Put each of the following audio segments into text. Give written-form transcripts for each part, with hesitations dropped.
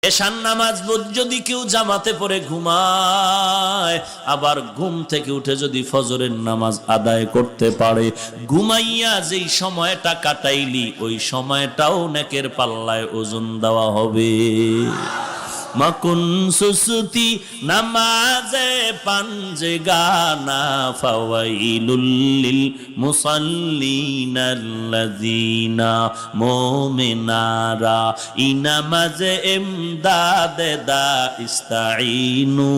এশার নামাজ যদি কেউ জামাতে পড়ে ঘুমায়, আবার ঘুম থেকে উঠে যদি ফজরের নামাজ আদায় করতে পারে, ঘুমাইয়া যেই সময়টা কাটাইলি ওই সময়টাও নেকের পাল্লায় ওজন দেওয়া হবে। মাকুন সুসুতি নামাজে পাঞ্জে গানা ফাওয়াইলুল লিল মুসাল্লিনাল্লাযিনা মুমিনারা ইনামাজে ইমদাদে দা ইস্তাঈনু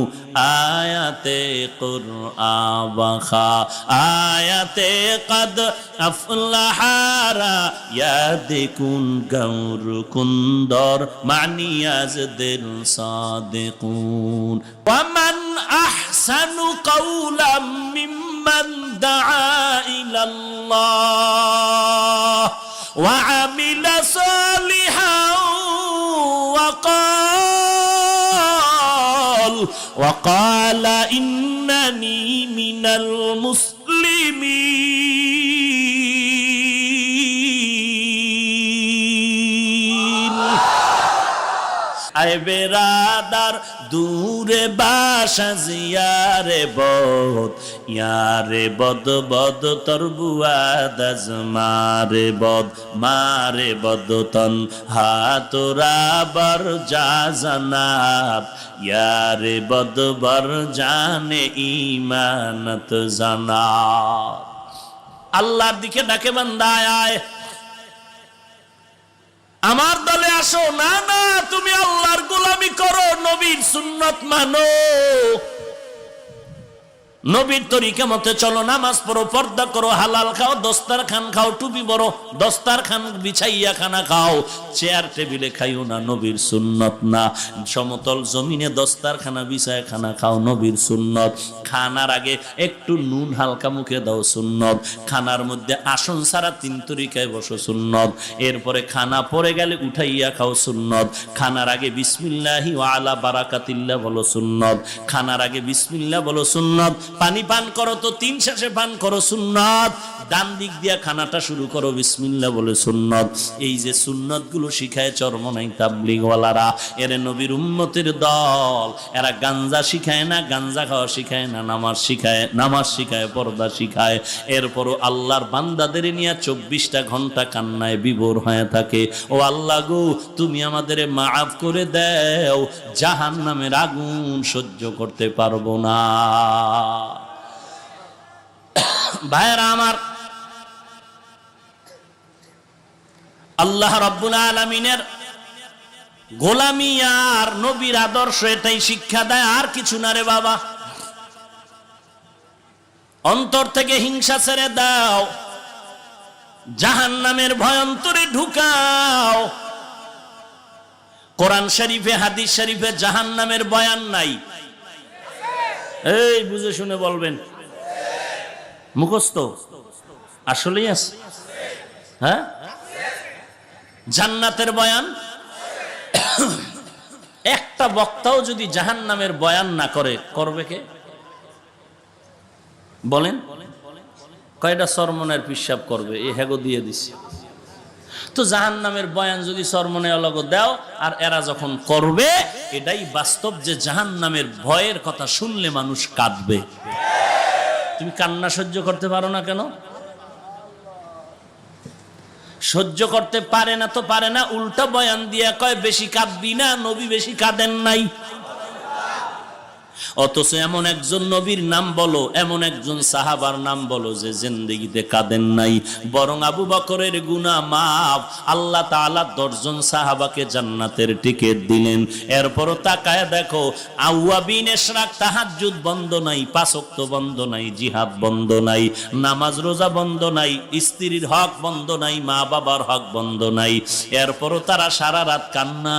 আয়াতে কুরআন ওয়াখা আয়াতে কদ আফলাহারা ইয়াদিকুন গৌর কুন্দর মানিয়াজ দিল সাদিকুন ওয়ামান আহসানু কাওলাম মিম্মান দাআ ইলাল্লাহ ওয়া আমিলা সালিহান وقال إنني من المسلمين আয় বেরাদার দূরে বাসা জিয়ারে বদ ইয়ারে বদ বদ তরবুয়াদাজ মারে বদতন হাতরা বর যা জানাব ইয়ারে বদ বর জানে ইমানত জানাব। আল্লাহর দিকে ডাকে বান্দা আয় আমার দলে আসো। না না, তুমি আল্লাহর গোলামি করো, নবীর সুন্নত মানো, নবীর তরিকা মতে চলো, নামাজ পড়ো, পর্দা করো, হালাল খাও, দস্তারখান খাও, টুপি বড়, দস্তারখান বিছাইয়া খানা খাও, চেয়ার টেবিলে খাইও না, নবীর সুন্নত না। সমতল জমিনে দস্তারখানা বিছায় খানা খাও, নবীর সুন্নত। খানার আগে একটু নুন হালকা মুখে দাও, সুন্নত। খানার মধ্যে আসন ছাড়া 3 তরিকায় বসো, সুন্নত। এরপরে খানা পড়ে গেলে উঠাইয়া খাও, সুন্নত। খানার আগে বিসমিল্লাহি ওয়া আলা বারাকাতিল্লাহ বলো, সুন্নত। খানার আগে বিসমিল্লাহ বলো, সুন্নত। পানি পান করো তো 3 শেষে পান করো, সুন্নত। ডান দিক দিয়া খানাটা শুরু করো, বিসমিল্লাহ বলে, সুন্নত। এই যে সুন্নত গুলো শিখায় চরমনাই তাবলীগওয়ালারা, এর নবীর উম্মতের দল। এরা গাঞ্জা শিখায় না, গাঞ্জা খাওয়া শিখায় না, নামাজ শিখায়, পর্দা শিখায়। এরপরও আল্লাহর বান্দাদের নিয়ে 24টা ঘন্টা কান্নায় বিভোর হয়ে থাকে। ও আল্লাহ গো, তুমি আমাদের মাফ করে দাও, জাহান্নামের আগুন সহ্য করতে পারবো না। ভাইরা আমার, আল্লাহ রাব্বুল আলামিনের গোলামি আর নবীর আদর্শ এটাই শিক্ষা দেয়, আর কিছু না রে বাবা। অন্তর থেকে হিংসা ছেড়ে দাও, জাহান্নামের ভয় অন্তরে ঢুকাও। কোরআন শরীফে, হাদিস শরীফে জাহান্নামের বয়ান নাই। এই বুঝে শুনে বলবেন, মুখস্থ আসলেই আছে? হ্যাঁ, জান্নাতের বয়ান। একটা বক্তাও যদি জাহান্নামের বয়ান না করে, করবে কে বলেন? কয়টা সরমনের পিশাব করবে, এ হেগো দিয়ে দিছি। তো জাহান্নামের বয়ান যদি সরমনে অলগ দাও, আর এরা যখন করবে, এটাই বাস্তব যে জাহান্নামের ভয়ের কথা শুনলে মানুষ কাঁদবে। তুমি কান্না সহ্য করতে পারো না কেন? সহ্য করতে পারে না তো পারে না, উল্টা বয়ান দিয়া কয় বেশি কাঁদবি না, নবী বেশি কাঁদেন নাই। অথচ এমন একজন নবীর নাম বলো, এমন একজন সাহাবার নাম বলো যে জিন্দেগিতে কাঁদেন নাই, বরং আবু বকরের গুনাহ মাফ। আল্লাহ তাআলা 10 জন সাহাবাকে জান্নাতের টিকিট দিলেন। এরপরও তাকায় দেখো, আওয়াবিন ইশরাক, তাহাজ্জুদ বন্ধ নাই, 5 ওয়াক্ত বন্ধ নাই, জিহাদ বন্ধ নাই, নামাজ রোজা বন্ধ নাই, স্ত্রীর হক বন্ধ নাই, মা বাবার হক বন্ধ নাই। এরপরও তারা সারা রাত কান্না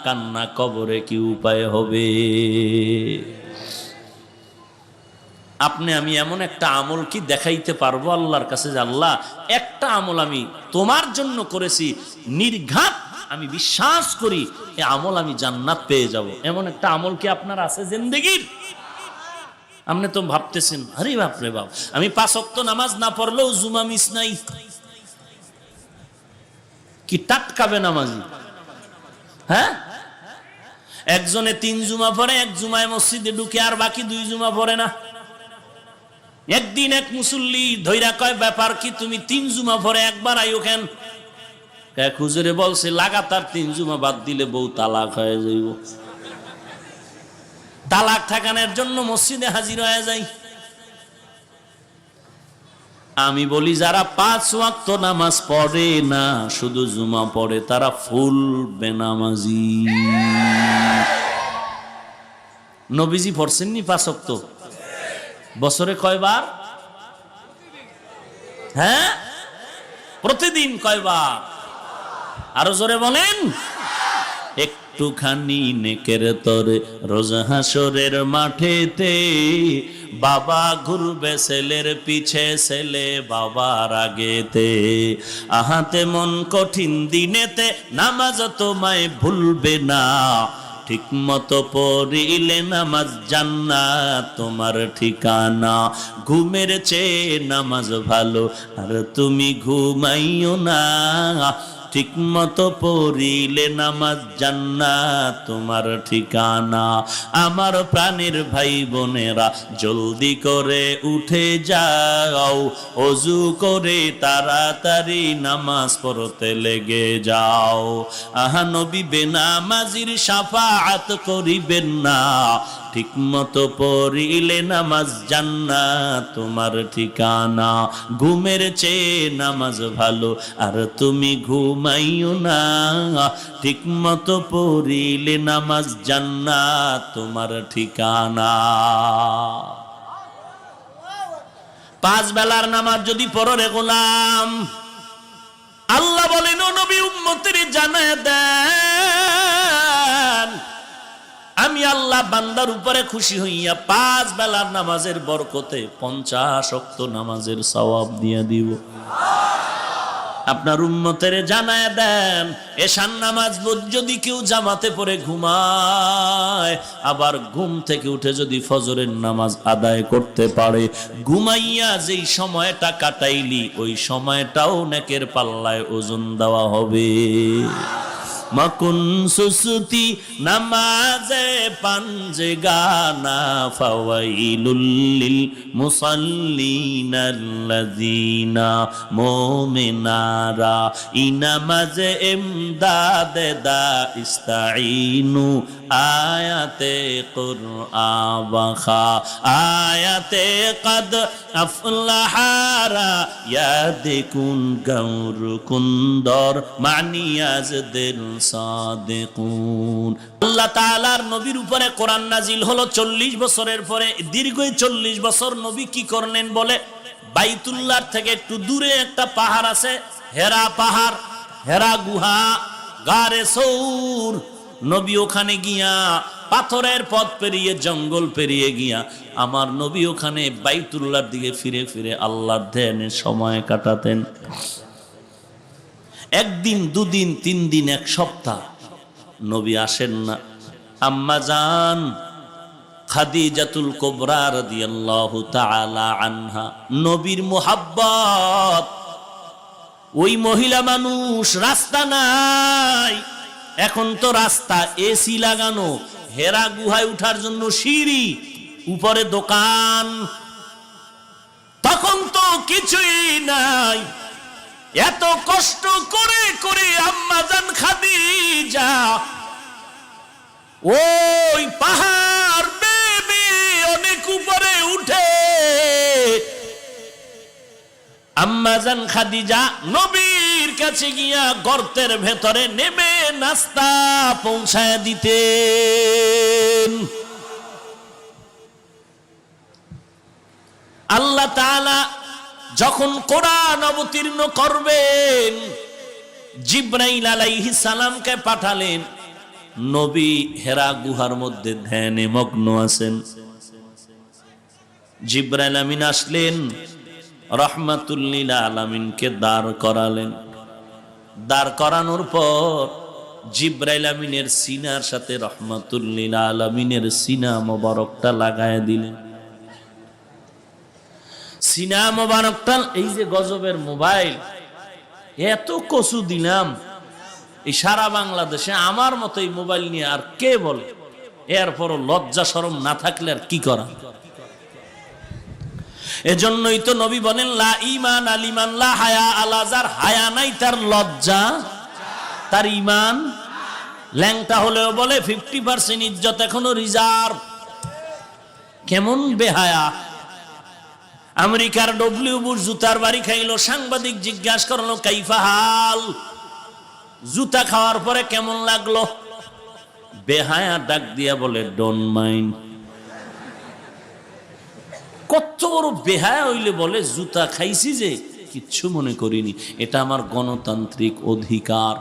কান্না, কবরে কি উপায় হবে? আপনি আমি এমন একটা আমল কি দেখাইতে পারবো আল্লাহর কাছে যে আল্লাহ, একটা আমল আমি তোমার জন্য করেছি, নির্ঘাত আমি বিশ্বাস করি এই আমল আমি জান্নাত পেয়ে যাব, এমন একটা আমল কি আপনার আছে জিন্দেগির? আপনি তো ভাবতেছেন, আরে বাপ রে বাপ, আমি 5 ওয়াক্ত নামাজ না পড়লেও জুমা মিস নাই। কি টাটকাবে নামাজি? হ্যাঁ, একজনে 3 জুমা পড়ে, এক জুমায় মসজিদে ঢুকে আর বাকি 2 জুমা পড়ে না। একদিন এক মুসল্লি ধইরা কয়, ব্যাপার কি, তুমি 3 জুমা পড়ে একবার আইও কেন? এক হুজুরে বলছে, লাগাতার 3 জুমা বাদ দিলে বউ তালাক হয়ে যাইব, তালাক ঠেকানোর জন্য মসজিদে হাজির হয়ে যায়। আমি বলি, যারা 5 ওয়াক্ত নামাজ পড়ে না, শুধু জুমা পড়ে, তারা ফুল বেনামাজি। নবীজি পড়ছেননি 5 ওয়াক্ত? বছরে কয়বার? হ্যাঁ, প্রতিদিন কয়বার? আরো জোরে বলেন। একটুখানি নেকের তরে রোজ হাসরের মাঠেতে, বাবা ঘুরবে ছেলের পিছে, ছেলে বাবার আগেতে। আহাতে মন কঠিন দিনেতে, নামাজ তোমায় ভুলবে না, ঠিক মতো পড়িলে নামাজ জান্নাত তোমার ঠিকানা। ঘুমের চেয়ে নামাজ ভালো, আর তুমি ঘুমাইও না, ঠিক মতো পড়িলে নামাজ জান্নাত তোমার ঠিকানা। আমার প্রাণের ভাই বোনেরা, জলদি করে উঠে যাও, ওযু করে তাড়াতাড়ি নামাজ পড়তে লেগে যাও। আহা নবী বেনামাজির শাফাআত করিবেন না, ঠিক মতো পড়িলে নামাজ জান্নাত তোমার ঠিকানা। ঘুমের চেয়ে নামাজ ভালো, আর তুমি ঘুমাইও না, ঠিক মতো পড়িলে নামাজ জান্নাত তোমার ঠিকানা। 5 বেলার নামাজ যদি পড়ো রে গোলাম, আল্লাহ বলেন, ও নবী উম্মতের জানায় দেন, আমি আল্লাহ বান্দার উপরে খুশি হইয়া 5 বেলার নামাজের বরকতে 50 ওয়াক্ত নামাজের সওয়াব দিয়ে দিব। আপনার উম্মতের জানায় দেন, এশার নামাজ যদি কেউ জামাতে পড়ে ঘুমায়, আবার ঘুম থেকে উঠে যদি ফজরের নামাজ আদায় করতে পারে, ঘুমাইয়া যেই সময়টা কাটাইলি, ওই সময়টাও নেকের পাল্লায় ওজন দেওয়া হবে। মাকুন সুসুতি নামাজে পাঞ্জে গানা, ফাওয়াইলুল লিল মুসাল্লিনাল্লাযিনা মুমিনারা ইনামাজে ইমদাদে দা ইস্তাইনু। আয়াতে কুরআন আয়াতে কদ আফলাহারা ইয়াদিকুন গৌর কুন্দর মানিয়াজ দিল সাদিকুন। আল্লাহ তাআলার নবীর উপরে কোরআন নাজিল হলো 40 বছরের পরে। দীর্ঘ 40 বছর নবী কি করলেন বলে, বাইতুল্লাহ থেকে একটু দূরে একটা পাহাড় আছে, হেরা পাহাড়, হেরা গুহা, গারে সৌর। নবী ওখানে গিয়া পাথরের পথ পেরিয়ে, জঙ্গল পেরিয়ে গিয়া আমার নবী ওখানে বাইতুল্লাহর দিকে ফিরে ফিরে আল্লাহর ধ্যানে সময় কাটাতেন। একদিন, 2 দিন, 3 দিন, 1 সপ্তাহ নবী আসেন না। আম্মা জান খাদিজাতুল কুবরা রাদিয়াল্লাহু তাআলা আনহা, নবীর মুহাব্বত। ওই মহিলা মানুষ, রাস্তা নাই, এখন তো রাস্তা এসি লাগানো, হেরা গুহায় উঠার জন্য সিঁড়ি, উপরে দোকান, তখন তো কিছুই নাই। এত কষ্ট করে করে আম্মা জান খাদিজা ওই পাহাড় বেয়ে অনেক উপরে উঠে আম্মা জান খাদিজা নবীর কাছে গিয়া গর্তের ভেতরে নেমে নাস্তা পৌঁছায় দিতেন। আল্লাহ তাআলা যখন কোরআন অবতীর্ণ করবেন, জিবরাইল আলাইহিস সালামকে পাঠালেন। নবী হেরা গুহার মধ্যে ধ্যানে মগ্ন আছেন। জিবরাইল আমিন আসলেন, রাহমাতুল লিল আলামিনকে দাঁড় করালেন। দাঁড় করানোর পর জিবরাইল আমিনের সিনার সাথে রাহমাতুল লিল আলামিনের সিনা মোবারকটা লাগায় দিলেন। সিনা মোবারকটা, এই যে গজবের মোবাইল, এত কচু দিলাম, এই সারা বাংলাদেশে আমার মতো এই মোবাইল নিয়ে আর কে বলে? এরপরও লজ্জা শরম না থাকলে আর কি করা। এজন্যই তো নবী বলেন লা ঈমান আলিমান লা হায়া আলা, যার হায়া নাই তার লজ্জা, তার ঈমান। ল্যাংটা হলেও বলে 50% ইজ্জত এখনো রিজার্ভ। কেমন বেহায়া। আমেরিকার ডব্লিউ বুশ জুতার বাড়ি খাইলো, সাংবাদিক জিজ্ঞাসা করলো কাইফা হাল, জুতা খাওয়ার পরে কেমন লাগলো? বেহায়া ডাক দিয়া বলে ডোন্ট মাইন্ড। কত বড় বেহায়া হইলে বলে জুতা খাইছি যে কিচ্ছু মনে করিনি, এটা আমার গণতান্ত্রিক অধিকার।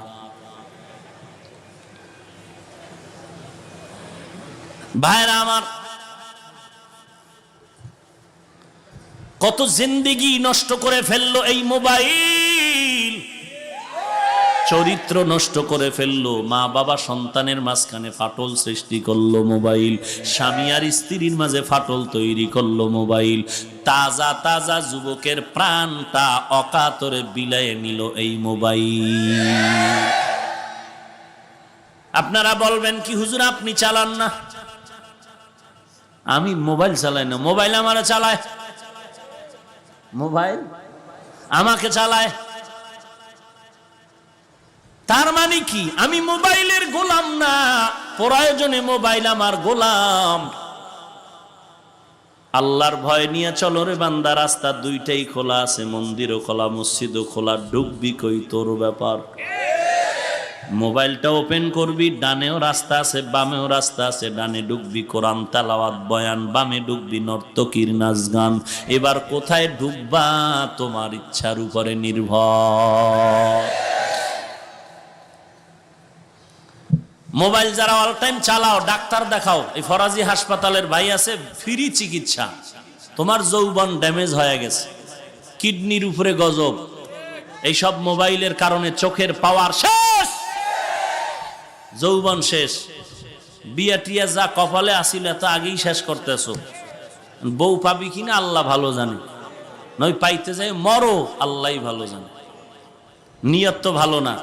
ভাইরা আমার, কত জিন্দেগি নষ্ট করে ফেললো এই মোবাইল, চরিত্র নষ্ট করে ফেললো, মা বাবা সন্তানের মাঝখানে ফাটল সৃষ্টি করলো মোবাইল, স্বামী আর স্ত্রীর মাঝে ফাটল তৈরি করলো মোবাইল, তাজা তাজা যুবকের প্রাণটা অকাতরে বিলায়ে নিল এই মোবাইল। আপনারা বলবেন কি হুজুর আপনি চালান না? আমি মোবাইল চালাই না, মোবাইল আমারে চালায়, মোবাইল আমাকে চালায়। তার মানে কি আমি মোবাইলের গোলাম না, প্রয়োজনে মোবাইল আমার গোলাম। আল্লাহর ভয় নিয়ে চলো রে বান্দা, রাস্তা দুইটাই খোলা আছে, মন্দিরও খোলা মসজিদও খোলা, ডুববি কই তোর ব্যাপার। মোবাইলটা ওপেন করবি, ডানেও রাস্তা আছে বামেও রাস্তা আছে, ডানে ঢুকবি কোরআন তেলাওয়াত বয়ান, বামে ঢুকবি নর্তকীর নাচ গান। এবার কোথায় ঢুকবা তোমার ইচ্ছার উপরে নির্ভর। মোবাইল যারা অল টাইম চালাও, ডাক্তার দেখাও। এই ফরাজি হাসপাতালের ভাই আছে, ফ্রি চিকিৎসা। তোমার যৌবন ড্যামেজ হয়ে গেছে, কিডনির উপরে গজব, এইসব মোবাইলের কারণে চোখের পাওয়ার শেষ, যৌবন শেষ। বিয়া টিয়া যা কপালে আসিল এত আগেই শেষ করতেছো। বউ পাবি কিনা আল্লাহ ভালো জানে, নয় পাইতে যায় মরো আল্লাহ ভালো জানে। নিয়ত তো ভালো না।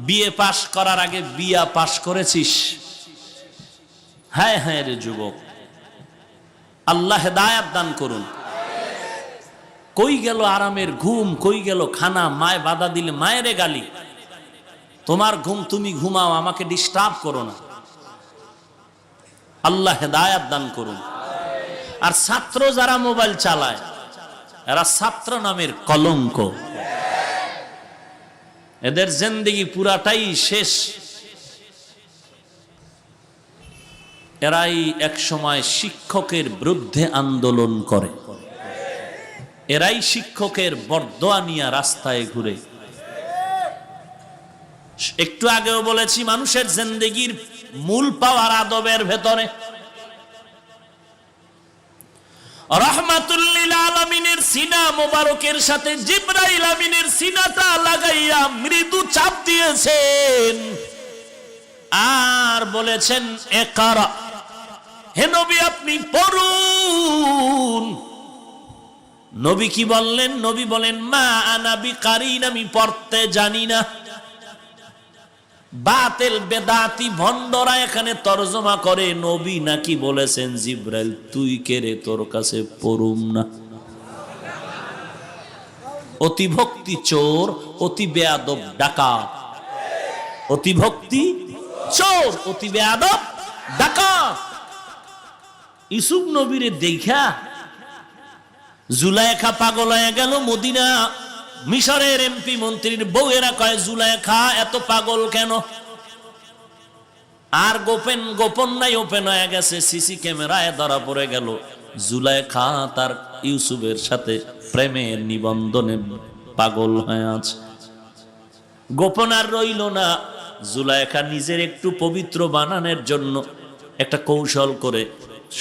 বিয়ে পাশ করার আগে বিয়া পাশ করেছিস? হ্যাঁ হ্যাঁ রে যুবক, আল্লাহ হেদায়েত দান করুন। কই গেল আরামের ঘুম, কই গেল খানা? মায় বাধা দিলে মায়েরে গালি। তোমার ঘুম তুমি ঘুমাও, আমাকে ডিস্টার্ব করো না। আল্লাহ হেদায়েত দান করুন। আর ছাত্র যারা মোবাইল চালায়, এরা ছাত্র নামের কলঙ্ক। এদের জিন্দেগি পুরাটাই শেষ। এরাই এক সময় শিক্ষকের বিরুদ্ধে আন্দোলন করে, এরাই শিক্ষকের বরদোয়া নিয়ে রাস্তায় ঘুরে। একটু আগেও বলেছি, মানুষের জিন্দেগির মূল পাওয়ার আদবের ভেতরে। রাহমাতুল লিল আলামিনের সিনা মোবারকের সাথে জিবরাইল আমিনের সিনাটা লাগাইয়া মৃদু চাপ দিয়েছেন আর বলেছেন ইকরা, হে নবী আপনি পড়ুন। নবী কি বললেন? নবী বলেন মা আনা বিকারিন, আমি পড়তে জানি না। বাতিল বেদাতি ভণ্ডরা এখানে তরজমা করে নবী নাকি বলেছেন জিবরাইল তুই কে রে তোর কাছে পড়ুম না। অতি ভক্তি চোর, অতি বেয়াদব ডাকাত। অতি ভক্তি চোর, অতি বেয়াদব ডাকাত। ইউসুফ নবীরে দেখা জুলাইখা পাগল হয়ে গেল। মদিনা মিশরের এমপি মন্ত্রীর বউয়েরা কয় জুলাইখা এত পাগল কেন? আর গোপন নাই, ওপেন হয়ে গেছে, সিসি ক্যামেরায় ধরা পড়ে গেল জুলাইখা তার ইউসুফের সাথে প্রেমের নিবন্ধনে পাগল হয়ে আছে। গোপন আর রইল না। জুলাইখা নিজের একটু পবিত্র বানানোর জন্য একটা কৌশল করে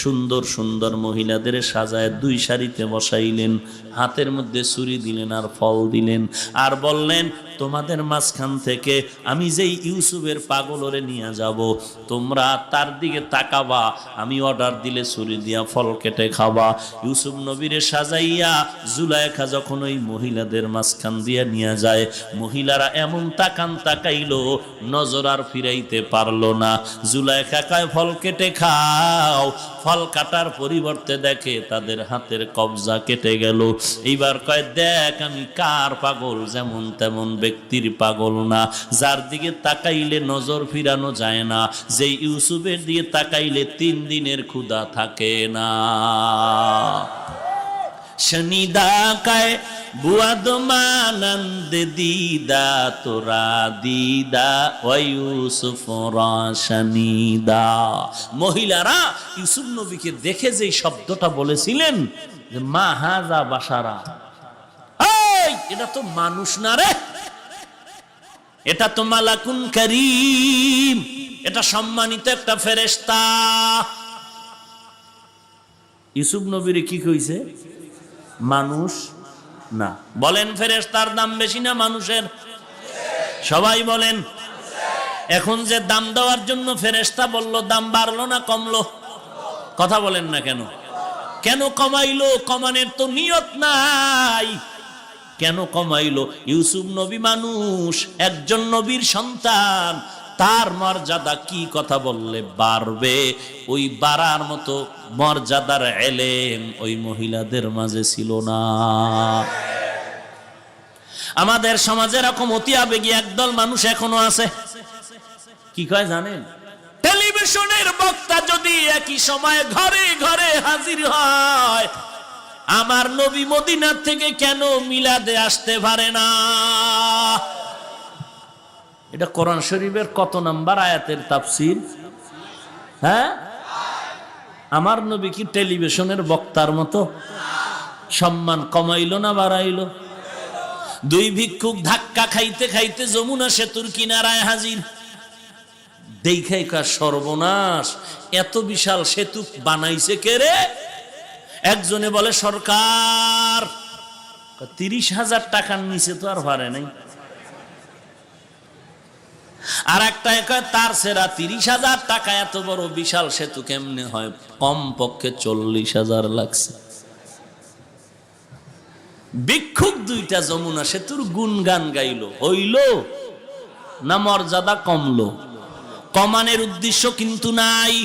সুন্দর সুন্দর মহিলাদের সাজায় দুই সারিতে বসাইলেন, হাতের মধ্যে ছুরি দিলেন আর ফল দিলেন, আর বললেন তোমাদের মাঝখান থেকে আমি যেই ইউসুফের পাগলরে নিয়ে যাব, তোমরা তার দিকে তাকাবা, আমি অর্ডার দিলে ছুরি দিয়া ফল কেটে খাবা। ইউসুফ নবীরে সাজাইয়া জুলাইখা যখন ওই মহিলাদের মাঝখান দিয়া নিয়ে যায়, মহিলারা এমন তাকাইলো, নজর আর ফিরাইতে পারলো না। জুলাইখা কয় ফল কেটে খাও, ফল কাটার পরিবর্তে দেখে তাদের হাতের কবজা কেটে গেল। এইবার কয় দেখ আমি কার পাগল, যেমন তেমন ব্যক্তির পাগল না, যার দিকে তাকাইলে নজর ফিরানো যায় না, যে ইউসুফের দিকে তাকাইলে 3 দিনের ক্ষুধা থাকে না। শনিদা কায় বুয়াদ মানন্দ দিদা তোরা দিদা ও ইউসুফ রাশনিদা। মহিলারা ইউসুফ নবীকে দেখে যে শব্দটা বলেছিলেন যে মা হাজা বাশারা, এই এটা তো মানুষ না রে, এটা তো মালাকুন কারীম, এটা সম্মানিত একটা ফেরেশতা। ইউসুফ নবীরে কি কইছে? মানুষ না। বলেন ফেরেশতার দাম বেশি না মানুষের? সবাই বলেন। এখন যে দাম দেওয়ার জন্য ফেরেশতা বলল, দাম বাড়লো না কমলো? কথা বলেন না কেন? কেন কমাইলো? কমানোর তো নিয়ত নাই। কেন কমাইলো? ইউসুফ নবী মানুষ, একজন নবীর সন্তান, তার মর্যাদা কি কথা বললে বাড়বে? ওই বাড়ার মতো মর্যাদার এলেম ওই মহিলাদের মাঝে ছিল না। আমাদের সমাজে এরকম অতি আবেগী একদল মানুষ এখনো আছে। কি কয় জানেন? টেলিভিশনের বক্তা যদি একই সময় ঘরে ঘরে হাজির হয়, আমার নবী মদিনা থেকে কেন মিলাদে আসতে পারে না? এটা কোরআন শরীফের কত নাম্বার আয়াতের তাফসীর? হ্যাঁ, আমার নবী কি টেলিভিশনের বক্তার মতো? সম্মান কমাইলো না বাড়াইলো? 2 ভিক্ষুক ধাক্কা খাইতে খাইতে যমুনা সেতুর কিনারায় হাজির। দেখাই কার সর্বনাশ, এত বিশাল সেতু বানাইছে কে রে? একজনে বলে সরকার। 30,000 টাকার নিচে তো আর পারে নাই। আর একটা তার সেরা 30,000 টাকা এত বড় বিশাল সেতু কেমনে হয়? কম পক্ষে 40,000 লাগছে। ভিক্ষুক 2টা যমুনা সেতুর গুণগান গাইলো, হইল না মর্যাদা কমলো? কমানের উদ্দেশ্য কিন্তু নাই,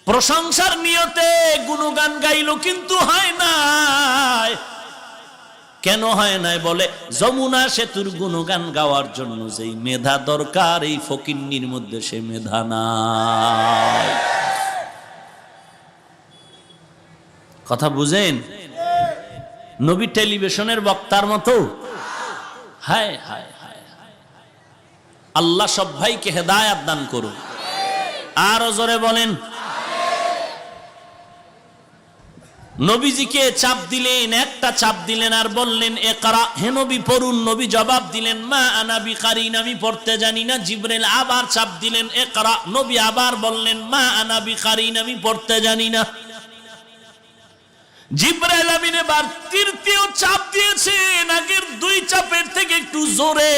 প্রশংসার নিয়তে গুণগান গাইলো, কিন্তু হয় নাই। কেন হয় নাই? বলে যমুনা সেতুর গুণগান গাওয়ার জন্য যেই মেধা দরকার এই ফকিন্নির মধ্যে সে মেধা নাই। কথা বুঝেন? নবী টেলিভিশনের বক্তার মতো? হায় হায় হায়, আল্লাহ সব ভাইকে হেদায়েত দান করুন। আরো জোরে বলেন। নবীজিকে চাপ দিলেন, একটা চাপ দিলেন আর বললেন ইকরা, হে নবী পড়ুন। নবী জবাব দিলেন মা আনা বিকারিন, আমি পড়তে জানি না। জিবরাইল আবার চাপ দিলেন ইকরা, নবী আবার বললেন মা আনা বিকারিন, আমি পড়তে জানি না। জিবরাইল আমিন এবার 3য় চাপ দিয়েছেন, আগের 2 চাপের থেকে একটু জোরে,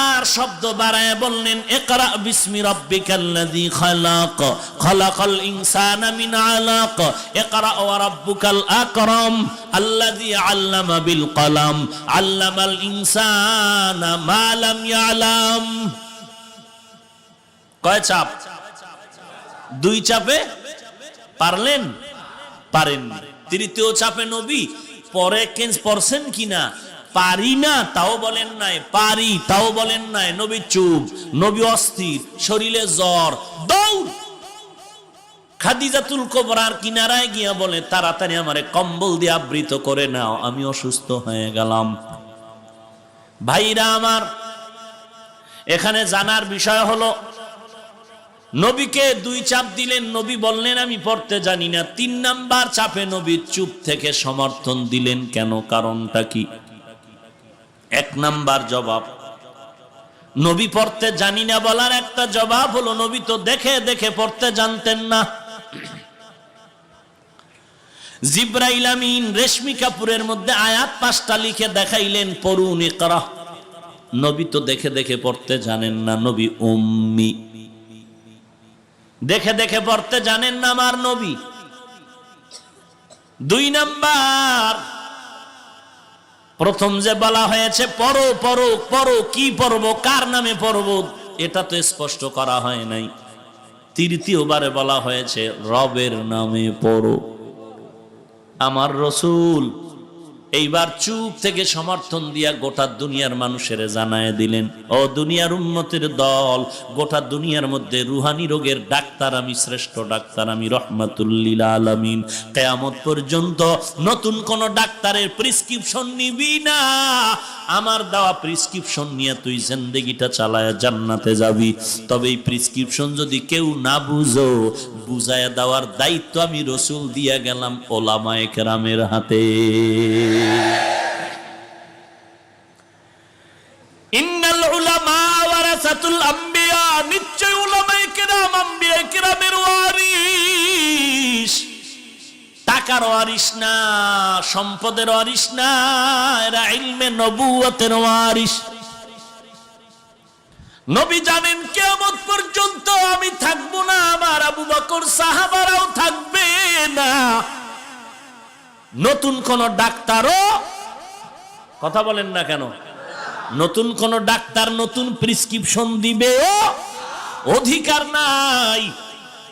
আর শব্দ বাড়ায় বললেন ইকরা বিসমি রাব্বিকাল্লাযী খালাক, খালাকাল ইনসানা মিন আলাক, ইকরা ওয়া রাব্বুকাল আকরাম আল্লাযী আল্লামা বিল কলম, আল্লামাল ইনসানা মা লাম ইয়ালাম। কয় চাপ? 2 চাপে পারলেন? পারেননি। 3য় চাপে নবী পড়ছেন কিনা? পারি না তাও বলেন নাই, পারি তাও বলেন নাই। নবী চুপ, নবী অস্থির, শরীরে জ্বর, দৌড় খাদিজাতুল কুবরার কিনারায় গিয়া বলে তাড়াতাড়ি আমারে কম্বল দিয়ে আবৃত করে নাও, আমি অসুস্থ হয়ে গেলাম। ভাইরা আমার, এখানে জানার বিষয় হলো নবীকে 2 চাপ দিলেন, নবী বললেন আমি পড়তে জানি না। 3 নাম্বার চাপে নবী চুপ থেকে সমর্থন দিলেন। কেন? কারণটা কি? 1 নাম্বার জবাব, নবী পড়তে জানি না বলার একটা জবাব হলো নবী তো দেখে দেখে পড়তে জানতেন না। জিবরাইল আমিন রেশমি কাপুরের মধ্যে আয়াত 5টা লিখে দেখাইলেন, পড়ুন ইকরা। নবী তো দেখে দেখে পড়তে জানেন না, নবী উম্মি, দেখে দেখে পড়তে জানেন না আমার নবী। 2 নাম্বার, প্রথম যে বলা হয়েছে পড়ো পড়ো পড়ো, কি পড়বো, কার নামে পড়বো, এটা তো স্পষ্ট করা হয় নাই। তৃতীয়বারে বলা হয়েছে রবের নামে পড়ো। আমার রসুল এইবার চুপ থেকে সমর্থন দিয়া গোটা দুনিয়ার মানুষের জানায় দিলেন, ও দুনিয়ার উম্মতের দল, গোটা দুনিয়ার মধ্যে রুহানি রোগের ডাক্তার আমি, শ্রেষ্ঠ ডাক্তার আমি, রহমাতুল্লিল আলামিন। কিয়ামত পর্যন্ত নতুন কোন ডাক্তারের প্রেসক্রিপশন নিবি না, আমার দেওয়া প্রেসক্রিপশন নিয়ে তুই জিন্দেগিটা চালায় জান্নাতে যাবি। তবে এই প্রেসক্রিপশন যদি কেউ না বুঝো, বুঝায় দেওয়ার দায়িত্ব আমি রসুল দিয়া গেলাম ওলামায়ে কেরামের হাতে। ইন্নাল উলামা ওয়ারাসাতুল আম্বিয়া, নিশ্চয় উলামায়ে কেরাম আম্বিয়ায়ে কেরামের ওয়ারিস। টাকার ওয়ারিস না, সম্পদের ওয়ারিস না, এরা ইলমে নবুয়তের ওয়ারিস। নবী জানেন কিয়ামত পর্যন্ত আমি থাকবো না, আমার আবু বকর সাহাবারাও থাকবে না। নতুন কোন ডাক্তারও, কথা বলেন না কেন, নতুন কোন ডাক্তার নতুন প্রেসক্রিপশন দিবেও অধিকার নাই।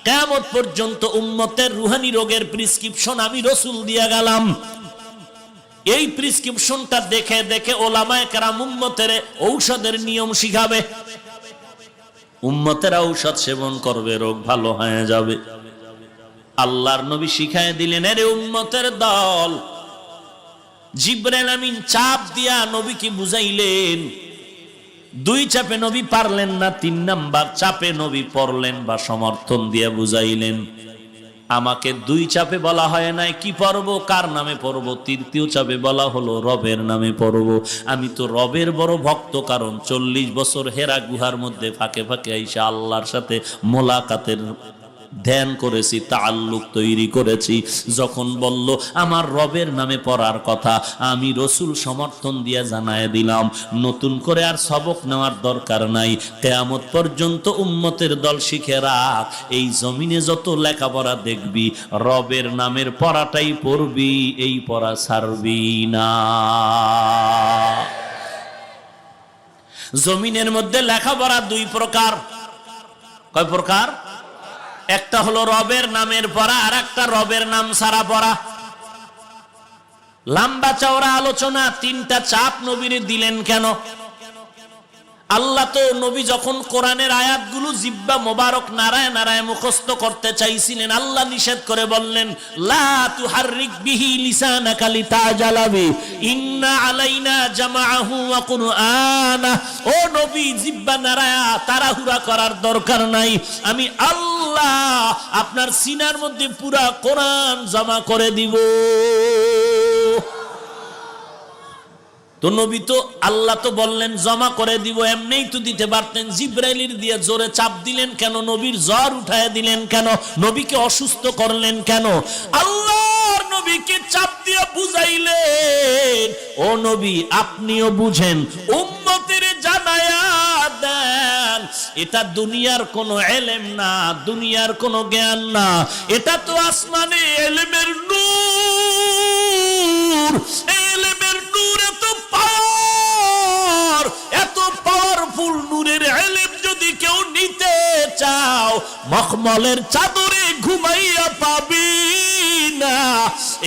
কিয়ামত পর্যন্ত উম্মতের রুহানি রোগের প্রেসক্রিপশন আমি রাসূল দিয়া গেলাম। এই প্রেসক্রিপশনটা দেখে দেখে ওলামায়ে কেরাম উম্মতের ঔষধের নিয়ম শিখাবে, উম্মতের ঔষধ সেবন করবে, রোগ ভালো হয়ে যাবে। আল্লাহর নবী শিখায় দিলেন, আরে উম্মতের দল, জিবরাইল আমিন চাপ দিয়া নবীকে বুঝাইলেন। 2 চাপে নবী পারলেন না, 3 নাম্বার চাপে নবী পড়লেন বা সমর্থন দিয়া বুঝাইলেন। আমাকে 2 চাপে বলা হয় নাই কি পড়বো, কার নামে পড়বো, 3য় চাপে বলা হলো রবের নামে পড়বো। আমি তো রবের বড় ভক্ত, কারণ 40 বছর হেরা গুহার মধ্যে ফাঁকে ফাঁকে আইসা আল্লাহর সাথে মোলাকাতের ধ্যান করেছি, তাআল্লুক তৈরি করেছি। যখন বলল আমার রবের নামে পড়ার কথা, আমি রসুল সমর্থন দিয়ে জানায় দিলাম, নতুন করে আর সবক নেওয়ার দরকার নাই। কিয়ামত পর্যন্ত উম্মতের দল শিখে রাখ, এই জমিনে যত লেখাপড়া দেখবি রবের নামের পড়াটাই পড়বি, এই পড়া ছাড়বি না। জমিনের মধ্যে লেখাপড়া 2 প্রকার। কয় প্রকার? একটা হলো রবের নামের পড়া, আর একটা রবের নাম ছাড়া পড়া। লম্বা চওড়া আলোচনা, 3টা চাপ নবীরে দিলেন কেন? আল্লাহ তো নবী যখন কোরআনের আয়াতগুলো জিব্বা মোবারক নারায় নারায় মুখস্থ করতে চাইছিলেন, আল্লাহ নিষেধ করে বললেন, লা তুহাররিক বিহি লিসানাকা লিতাজালা বি, ইন্না আলাইনা জামাআহু ওয়া কুরআনা। ও নবী, জিব্বা নারায়া তাড়াহুড়া করার দরকার নাই, আমি আল্লাহ আপনার সিনার মধ্যে পুরা কোরআন জমা করে দিব। তো নবী তো, আল্লাহ তো বললেন জমা করে দিব, এমনিই তো দিতে পারতেন। জিবরাইলের দিয়ে জোরে চাপ দিলেন কেন? নবীর জ্বর উঠায় দিলেন কেন? নবীকে অসুস্থ করলেন কেন? আল্লাহর নবীকে চাপ দিয়ে বুঝাইলেন, ও নবী আপনিও বুঝেন, উম্মতের জানায়া দেন, এটা দুনিয়ার কোনো ইলম না, দুনিয়ার কোনো জ্ঞান না, এটা তো আসমানে ইলমের নূর। ইলমের নূর এত পাওয়ারফুল নূরের ইলম যদি কেউ নিতে চাও, মখমলের চাদরে ঘুমাইয়া পাবি না।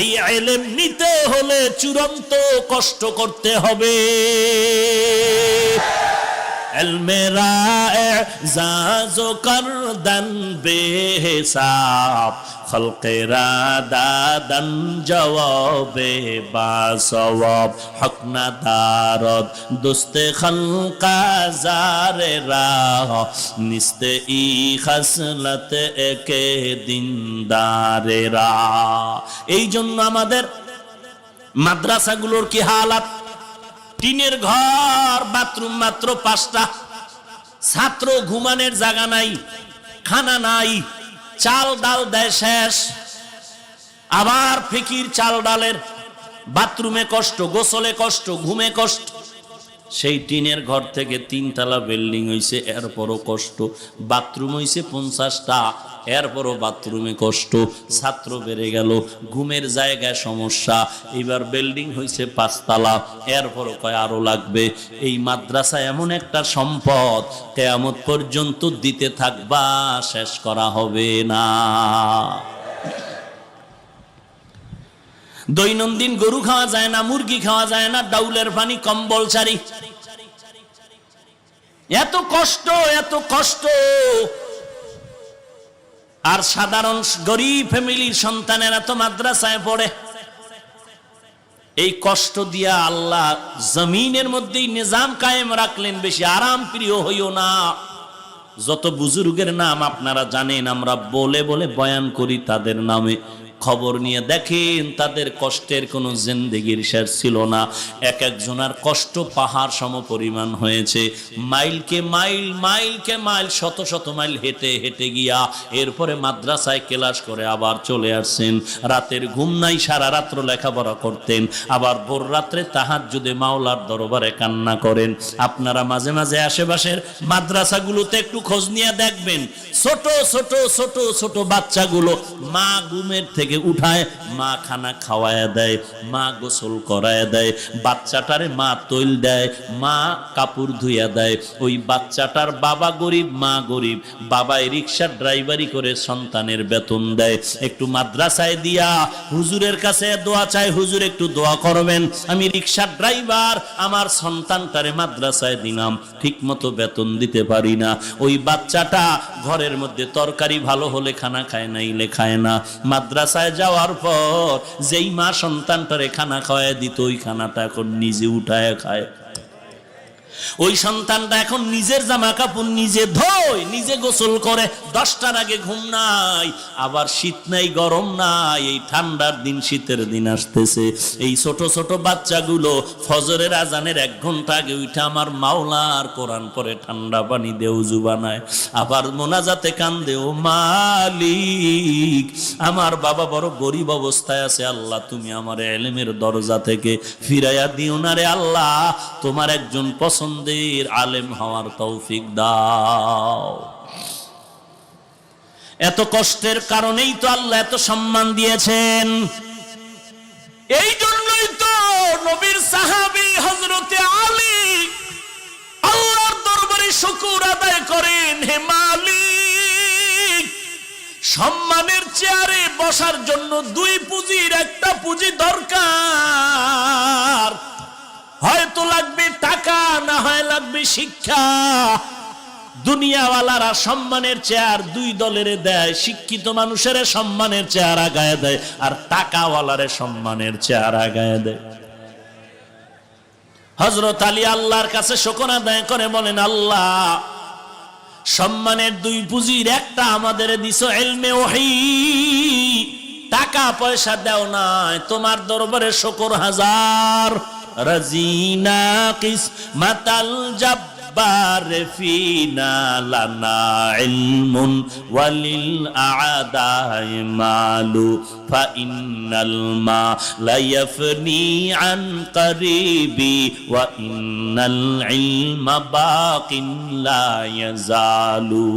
এই ইলম নিতে হলে চূড়ান্ত কষ্ট করতে হবে। ইলমেরা এজাজো করদন বেহিসাব, খলকেরা দাদন জওয়াবে বাসওয়াব, হক না দারদ দোস্তে খলকা জারে রাহ, নিস্তে ই খসলত একে দিনদারে রাহ। এই জন্য আমাদের মাদ্রাসাগুলোর কি হালাত, টিনের ঘর, বাথরুম মাত্র 5টা, ছাত্র ঘুমানোর জায়গা নাই, খানা নাই, চাল ডাল দেয় শেষ, আবার ফিকির চাল ডালের, বাথরুমে কষ্ট, গোসলে কষ্ট, ঘুমে কষ্ট। সেই টিনের ঘর থেকে 3 তলা বিল্ডিং হইছে, এরপরও কষ্ট। বাথরুম হইছে 50টা, এরপরও বাথরুমে কষ্ট। ছাত্র বেড়ে গেল, ঘুমের জায়গায় সমস্যা। এবার বিল্ডিং হইছে 5 তলা, এরপরও কয় আরো লাগবে। এই মাদ্রাসা এমন একটা সম্পদ, কিয়ামত পর্যন্ত দিতে থাকবা, শেষ করা হবে না। দৈনন্দিন গরু খাওয়া যায় না, মুরগি খাওয়া যায় না, ডাউলের পানি, কম্বল চারি, এত কষ্ট, এত কষ্ট। আর সাধারণ গরিব ফ্যামিলির সন্তানেরা তো মাদ্রাসায় পড়ে। এই কষ্ট দিয়া আল্লাহ জমিনের মধ্যেই নিজাম কায়েম রাখলেন। বেশি আরাম প্রিয় হইও না। যত বুজুর্গের নাম আপনারা জানেন, আমরা বলে বলে বয়ান করি তাদের নামে। খবর নিয়ে দেখেন, তাদের কষ্টের কোনো জিন্দেগির শেষ ছিল না। এক একজনের কষ্ট পাহাড় সম পরিমাণ হয়েছে। মাইলকে মাইল, মাইলকে মাইল, শত শত মাইল হেঁটে হেঁটে গিয়া এরপরে মাদ্রাসায় ক্লাস করে আবার চলে আসছেন। রাতের ঘুম নাই, সারা রাত্র লেখাপড়া করতেন। আবার ভোর রাত্রে তাহাজ্জুদে মাওলার দরবারে কান্না করেন। আপনারা মাঝে মাঝে আশেপাশের মাদ্রাসাগুলোতে একটু খোঁজ নিয়ে দেখবেন, ছোট ছোট ছোট ছোট বাচ্চাগুলো মা ঘুমের থেকে উঠায়, মা খানা খাওয়ায় দেয়, মা গোসল করায় দেয়, বাচ্চাটারে মা তৈল দেয়, মা কাপড় ধুইয়া দেয়। ওই বাচ্চাটার বাবা গরিব, মা গরিব। বাবাই রিক্সার ড্রাইভারি করে সন্তানের বেতন দেয়। একটু মাদ্রাসায় দিয়া হুজুরের কাছে দোয়া চায়, হুজুর একটু দোয়া করবেন, আমি রিক্সার ড্রাইভার, আমার সন্তানটারে মাদ্রাসায় দিলাম, ঠিক মতো বেতন দিতে পারি না। ওই বাচ্চাটা ঘরের মধ্যে তরকারি ভালো হলে খানা খায়, নাইলে খায় না। মাদ্রাসায় যাওয়ার পর যেই মা সন্তানটারে খানা খাওয়ায় দিত, ওই খানাটা এখন নিজে উঠায় খায়। ওই সন্তানটা এখন নিজের জামা কাপড় নিজে ধোয়, নিজে গোসল করে। 10টার আগে ঘুম নাই। আবার শীত নাই, গরম নাই, এই ঠান্ডার দিন, শীতের দিন আসতেছে। এই ছোট ছোট বাচ্চাগুলো ফজরের আজানের 1 ঘন্টা আগে উঠে আমার মাওলার কোরআন পড়ে, ঠান্ডা পানি দিয়ে উযু বানায়, আবার মোনাজাতে কান্দে, ও মালিক, আমার বাবা বড় গরিব অবস্থায় আছে, আল্লাহ তুমি আমার ইলমের দরজা থেকে ফিরাইয়া দিও না রে আল্লাহ, তোমার একজন পছন্দের আলেম হওয়ার তৌফিক দাও। এত কষ্টের কারণেই তো আল্লাহ এত সম্মান দিয়েছেন। এই জন্যই তো নবীর সাহাবী হযরতে আলী আল্লাহর দরবারে শুকর আদায় করেন, হে মালিক, সম্মানের চেয়ারে বসার জন্য 2 পুঁজির একটা পুঁজি দরকার। হয়তো লাগবে টাকা, না হয় লাগবে শিক্ষা। দুনিয়াওয়ালারা সম্মানের চেয়ার 2 দলের দেয়, শিক্ষিত মানুষের সম্মানের চেয়ার আগায় দেয়, আর টাকাওয়ালারে সম্মানের চেয়ার আগায় দেয়। হযরত আলী আল্লাহর কাছে শুকর আদায় করে বলেন, আল্লাহ, সম্মানের 2 পুঁজির একটা আমাদের দিছো ইলমে ওহী, টাকা পয়সা দাও নাই, তোমার দরবারে শুকর হাজার। রাজিনা কিসমাতাল জাব্বার ফিনা লানা ইলমুন ওয়ালিল আ'দাই মালু ফা ইন্নাল মা লা ইয়াফনি আন করিবি ওয়া ইন্নাল ইলমা বাকিন লা ইয়াজালু।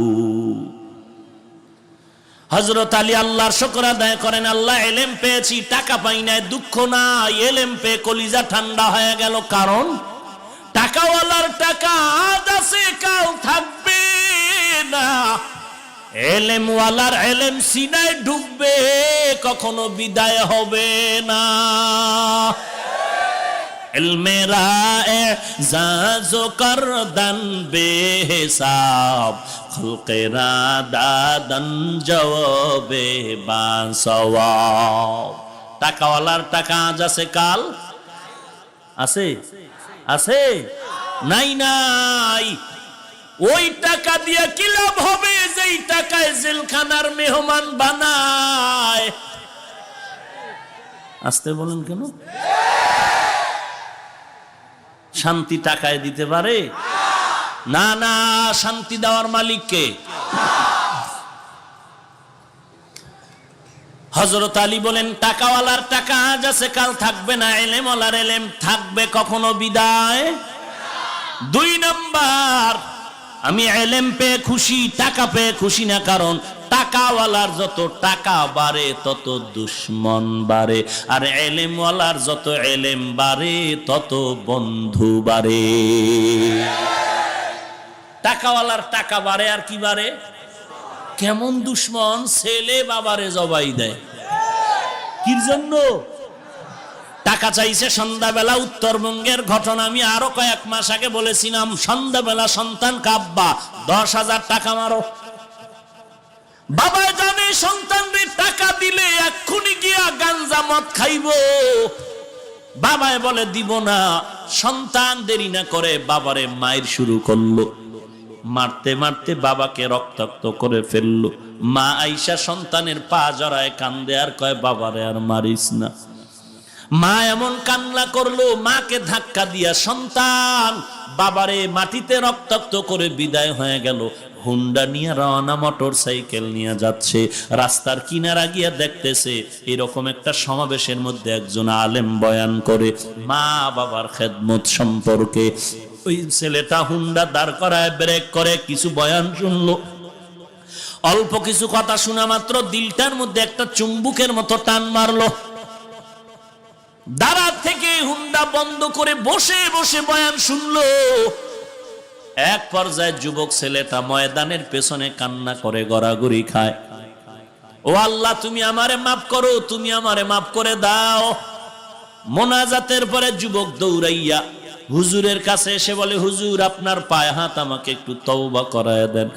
হযরত আলী আল্লাহর শুকর আদায় করেন, আল্লাহ, ইলম পেয়েছি, টাকা পাই নাই, দুঃখ নাই, ইলম পেয়ে কলিজা ঠান্ডা হয়ে গেল। কারণ টাকাওয়ালার টাকা আজ আছে, কাল থাকবে না। ইলমওয়ালার ইলম সিনায় ঢুকবে, কখনো বিদায় হবে না। ইলমেরা এজাজো করদান বেহিসাব, খলকেরা দাদান জওয়াবে বাসওয়াব। টাকাওয়ালার টাকা আজ আছে, কাল আছে, আছে নাই, নাই। ওই টাকা দিয়ে কি লাভ হবে, যেই টাকায় জেলখানার মেহমান বানায়। আসতে বলেন কেন? শান্তি টাকায় দিতে পারে না না, শান্তি দেওয়ার মালিক কে? হযরত আলী বলেন, টাকাওয়ালার টাকা আজ আছে কাল থাকবে না, এলেমওয়ালার এলেম থাকবে কখনো বিদায়। 2 নাম্বার, আমি এলেম পেয়ে খুশি, টাকা পেয়ে খুশি না, কারণ টাকাওয়ালার যত টাকা বাড়ে তত দুশ্মন বাড়ে, আর এলেমওয়ালার যত এলেম বাড়ে তত বন্ধু বাড়ে। টাকাওয়ালার টাকা বাড়ে আর কি বাড়ে? কেমন দুশ্মন! ছেলে বাবারে জবাই দেয় কির জন্য? টাকা চাইছে সন্ধ্যাবেলা। উত্তরবঙ্গের ঘটনা আমি আরো কয়েক মাস আগে বলেছিলাম। সন্ধ্যাবেলা সন্তান কাব্বা 10,000 টাকা মারো। বাবা জানে সন্তানদের টাকা দিলে এক্ষুনি গিয়া গাঞ্জা মদ খাইবো। বাবায় বলে দিব না। সন্তান দেরি না করে বাবারে মায়ের শুরু করলো। মারতে মারতে বাবাকে রক্তাক্ত করে ফেললো। মা আইসা সন্তানের পা জড়ায় কান্দে আর কয়, বাবারে আর মারিস না। মা এমন কান্না করলো, মাকে ধাক্কা দিয়া সন্তান বাবারে মাটিতে রক্তাক্ত করে বিদায় হয়ে গেল। হুন্ডা নিয়ে রওনা, মোটর সাইকেল নিয়ে যাচ্ছে। রাস্তার কিনারা গিয়া দেখতেছে এরকম একটা সমাবেশের মধ্যে একজন আলেম বয়ান করে মা বাবার খেদমত সম্পর্কে। ওই ছেলেটা হুন্ডা দাঁড় করায় ব্রেক করে কিছু বয়ান শুনলো। অল্প কিছু কথা শোনা মাত্র দিলটার মধ্যে একটা চুম্বুকের মতো টান মারলো। দাঁড়া থেকে হুন্ডা বন্ধ করে বসে বসে বয়ান শুনলো। এক পর্যায়ে যুবক ছেলেটা ময়দানের পেছনে কান্না করে গড়াগড়ি খায়, ও আল্লাহ তুমি আমারে মাফ করো, তুমি আমারে মাফ করে দাও। মোনাজাতের পরে যুবক দৌড়াইয়া হুজুরের কাছে এসে বলে, হুজুর আপনার পায়ে হাত, আমাকে একটু তওবা করায় দেন।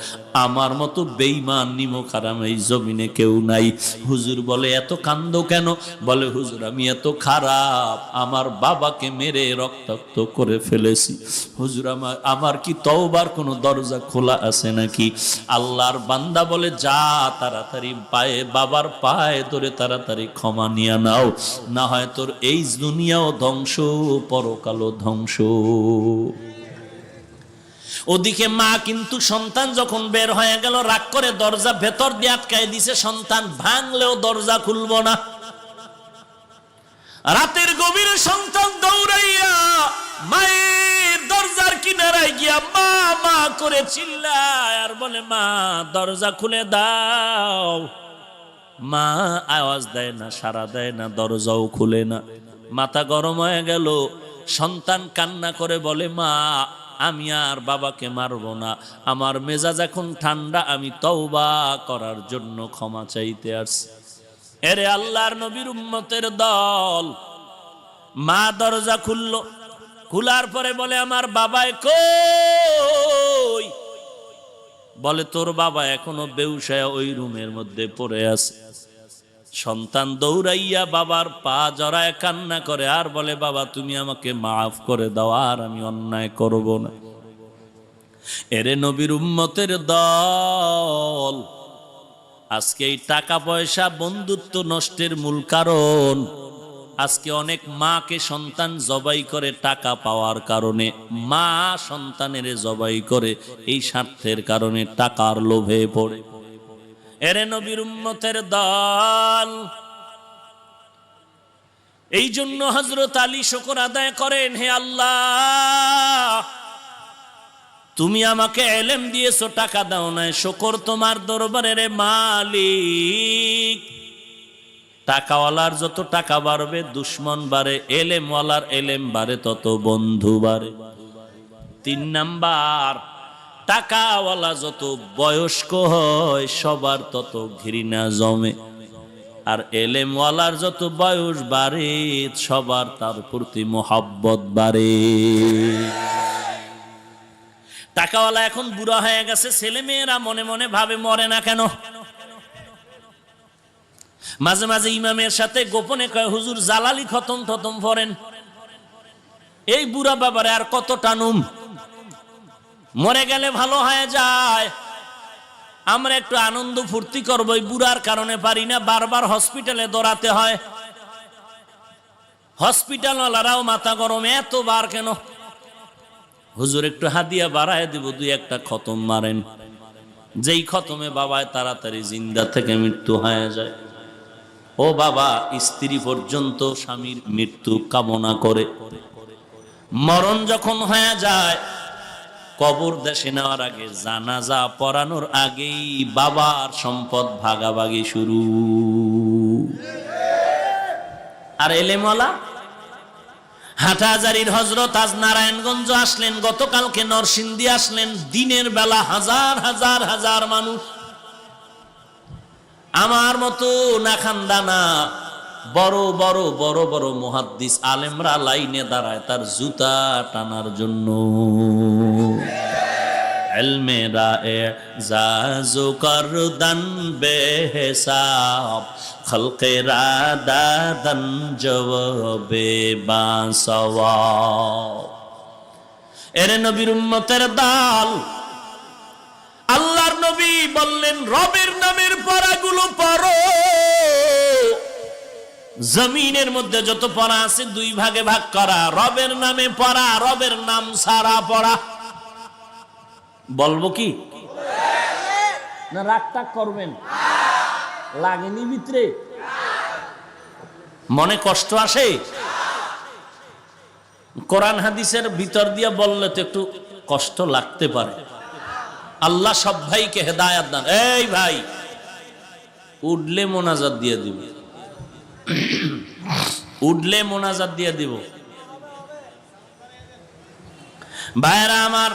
আমার মতো বেঈমান নিমক হারাম এই জমিনে কেউ নাই। হুজুর বলে, এত কান্দো কেন? বলে, হুজুর আমি এত খারাপ, আমার বাবাকে মেরে রক্তাক্ত করে ফেলেছি। হুজুর আমার কি তওবার কোনো দরজা খোলা আছে নাকি? আল্লাহর বান্দা বলে, যা তাড়াতাড়ি বাবার পায়ে ধরে তাড়াতাড়ি ক্ষমা নিয়ে নাও, না হয় তোর এই দুনিয়াও ধ্বংস, পরকালও ধ্বংস। ওদিকে মা কিন্তু সন্তান যখন বের হয়ে গেল রাগ করে দরজা ভেতর দিয়ে আটকায় দিছে। সন্তান ভাঙলেও দরজা খুলবো না। রাতের গভীরে সন্তান দৌড়াইয়া মায়ের দরজার কিনারায় গিয়া মা মা করে চিল্লায় আর বলে, মা দরজা খুলে দাও। মা আওয়াজ দেয় না, সাড়া দেয় না, দরজাও খুলে না। মাথা গরম হয়ে গেল। সন্তান কান্না করে বলে, মা আমি আর বাবাকে মারবো না, আমার মেজাজ এখন ঠান্ডা, আমি তওবা করার জন্য ক্ষমা চাইতে আসছি। এরে আল্লাহর নবীর উম্মতের দল। মা দরজা খুললো। খোলার পরে বলে, আমার বাবাই কই? বলে, তোর বাবা এখনো বেউসায় ওই রুমের মধ্যে পড়ে আছে। সন্তান দৌড়াইয়া বাবার পা জড়ায় কান্না করে আর বলে, বাবা তুমি আমাকে মাফ করে দাও, আর আমি অন্যায় করব না। এরে নবীর উম্মতের দল, আজকে এই টাকা পয়সা বন্ধুত্ব নষ্টের মূল কারণ। আজকে অনেক মাকে সন্তান জবাই করে টাকা পাওয়ার কারণে। মা সন্তানের জবাই করে এই স্বার্থের কারণে, টাকার লোভে পড়ে। এরে নবীর উম্মতের দল, এই জন্য হযরত আলী শুকর আদায় করেন, হে আল্লাহ তুমি আমাকে ইলম দিয়েছো, টাকা দাও নাই, শুকর তোমার দরবারে রে মালিক। টাকাওয়ালার যত টাকা বাড়বে দুশ্মন বাড়ে, এলেমওয়ালার এলেম বাড়ে তত বন্ধু বাড়ে। 3 নাম্বার, টাকাওয়ালা যত বয়স্ক হয় সবার তত ঘৃণা জমে, আর এলেমওয়ালার যত বয়স বাড়ে সবার তার প্রতি মোহাব্বত বাড়ে। টাকাওয়ালা এখন বুড়া হয়ে গেছে, ছেলে মেয়েরা মনে মনে ভাবে মরে না কেন। মাঝে মাঝে ইমামের সাথে গোপনে কয়, হুজুর জালালি খতম টতম পড়েন। এই বুড়া বাবারে আর কত টানুম, মরে গেলে ভালো হয়ে যায়। আমরা একটু আনন্দ ফুর্তি করবো, এই বুড়ার কারণে পারি না, বারবার হসপিটালে দৌড়াতে হয়। হসপিটালওয়ালারাও মাথা গরম, এতবার কেন? হুজুর একটু হাদিয়া বাড়ায় দিব, দুই একটা খতম মারেন, যেই খতমে বাবায় তাড়াতাড়ি জিন্দা থেকে মৃত্যু হয়ে যায়। ও বাবা, স্ত্রী পর্যন্ত স্বামীর মৃত্যু কামনা করে, মরণ যখন হয়ে যায়, কবর দেশে নেওয়ার আগে, জানাজা পড়ানোর আগেই বাবার সম্পদ ভাগাভাগি শুরু। আর এলেমওয়ালা হাটহাজারীর হযরত আজ নারায়ণগঞ্জ আসলেন, গতকালকে নরসিংদী আসলেন, দিনের বেলা হাজার হাজার হাজার মানুষ। আমার মতো নাখানদানা বড় বড় বড় বড় মুহাদ্দিস আলেমরা লাইনে দাঁড়ায় তার জুতা টানার জন্য। ইলমে রা'জাজু করদান বেহিসাব, খলকে রাদাদান জওয়াবে বাসওয়াব। এরে নবীর উম্মতের দল, আল্লাহর নবী বললেন রবের নামের পড়াগুলো পড়ো। জমিনের মধ্যে যত পড়া আছে দুই ভাগে ভাগ করা, রবের নামে পড়া, রবের নাম ছাড়া পড়া। বলবো কি না রাগ টাগ করবেন? লাগেনি ভিতরে? মনে কষ্ট আসে? কোরআন হাদিসের ভিতর দিয়ে বললে তো একটু কষ্ট লাগতে পারে। আল্লাহ সব ভাইকে হেদায়াত দান। এই ভাই উঠলে মোনাজাত দিয়ে দিব, উঠলে মোনাজাত দিয়ে দিব। ভাইরা আমার,